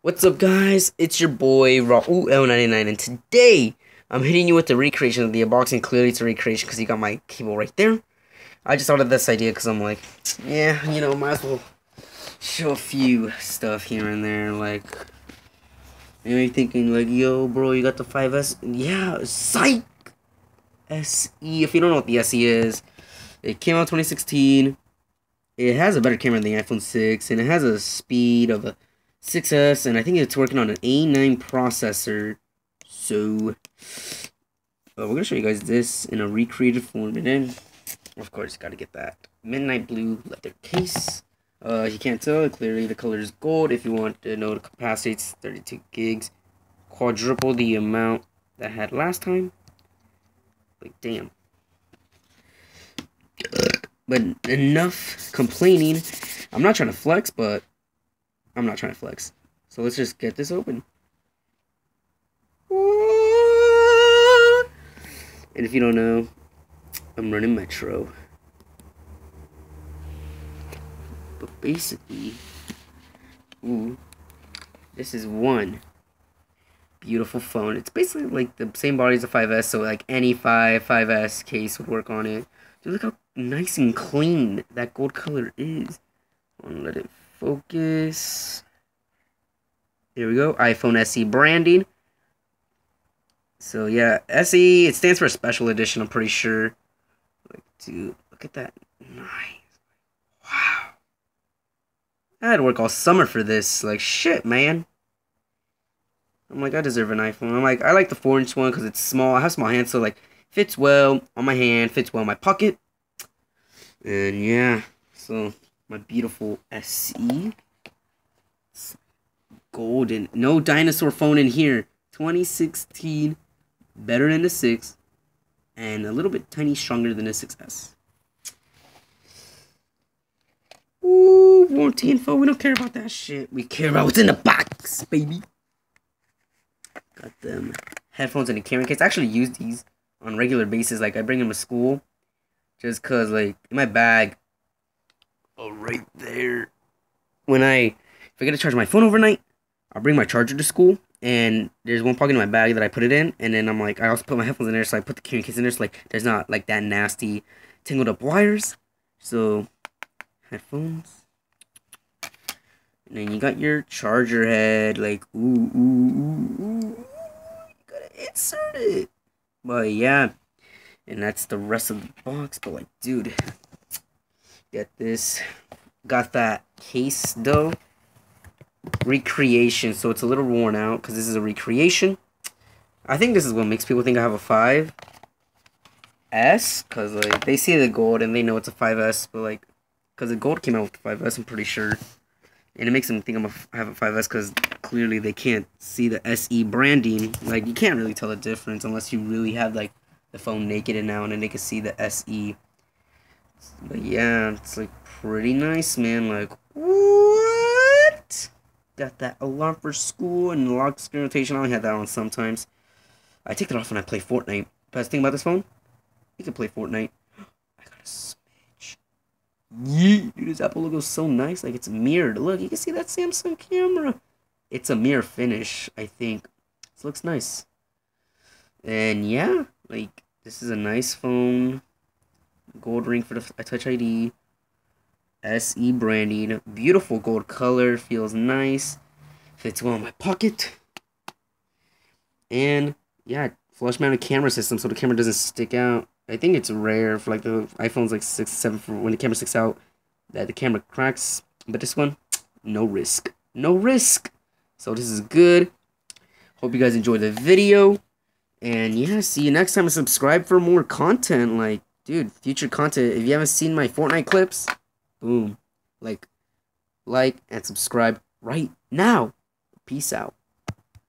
What's up, guys? It's your boy Raul L99, and today I'm hitting you with the recreation of the unboxing. Clearly, it's a recreation because you got my cable right there. I just thought of this idea because I'm like, yeah, might as well show a few stuff here and there. Like, you're thinking like, yo, bro, you got the 5S? Yeah, psych. SE. If you don't know what the SE is, it came out 2016. It has a better camera than the iPhone 6, and it has a speed of a 6S, and I think it's working on an A9 processor. So, we're going to show you guys this in a recreated form, and then, of course, you got to get that midnight blue leather case. You can't tell, clearly the color is gold. If you want to know the capacity, it's 32 gigs. Quadruple the amount that I had last time. Like, damn. But enough complaining. I'm not trying to flex, but I'm not trying to flex. So let's just get this open. And if you don't know, I'm running Metro. But basically, this is one beautiful phone. It's basically like the same body as the 5S, so like any 5S case would work on it. Dude, look how nice and clean that gold color is. Let it focus. There we go. iPhone SE branding. So yeah, SE, it stands for special edition, I'm pretty sure. Like, dude, look at that. Nice. Wow. I had to work all summer for this. Like, shit, man. I'm like, I deserve an iPhone. I'm like, I like the 4-inch one because it's small. I have small hands, so like, fits well on my hand, fits well in my pocket. And yeah, so my beautiful SE. It's golden. No dinosaur phone in here. 2016. Better than the 6. And a little bit tiny stronger than the 6S. Ooh, warranty info. We don't care about that shit. We care about what's in the box, baby. Got them headphones in the carrying case. I actually use these on a regular basis. Like, I bring them to school. Just because, like, in my bag. Oh, right there. If I get to charge my phone overnight, I'll bring my charger to school. And there's one pocket in my bag that I put it in. And then I'm like, I also put my headphones in there. So I put the carrying case in there. So, like, there's not, like, that nasty tangled up wires. So, headphones. And then you got your charger head. Like, ooh. You gotta insert it. But, yeah. And that's the rest of the box. But, like, dude. Get this. Got that case, though. Recreation. So, it's a little worn out. Because this is a recreation. I think this is what makes people think I have a 5S. Because, like, they see the gold and they know it's a 5S. But, like, because the gold came out with the 5S, I'm pretty sure. And it makes them think I have a 5S because clearly they can't see the SE branding. Like, you can't really tell the difference unless you really have, like, the phone naked and now and then they can see the SE. But, yeah, it's, like, pretty nice, man. Like, what? Got that alarm for school and lock screen rotation. I only have that on sometimes. I take that off when I play Fortnite. Best thing about this phone, you can play Fortnite. I got a smidge. Yeah, dude, this Apple logo is so nice. Like, it's mirrored. Look, you can see that Samsung camera. It's a mirror finish, I think. This looks nice. And yeah, like, this is a nice phone. Gold ring for the Touch ID. SE branding. Beautiful gold color. Feels nice. Fits well in my pocket. And yeah, flush mounted camera system so the camera doesn't stick out. I think it's rare for like the iPhone's like 6, 7 for when the camera sticks out that the camera cracks. But this one, no risk. No risk. So this is good. Hope you guys enjoyed the video. And yeah, see you next time and subscribe for more content. Like, dude, future content. If you haven't seen my Fortnite clips, boom. Like and subscribe right now. Peace out.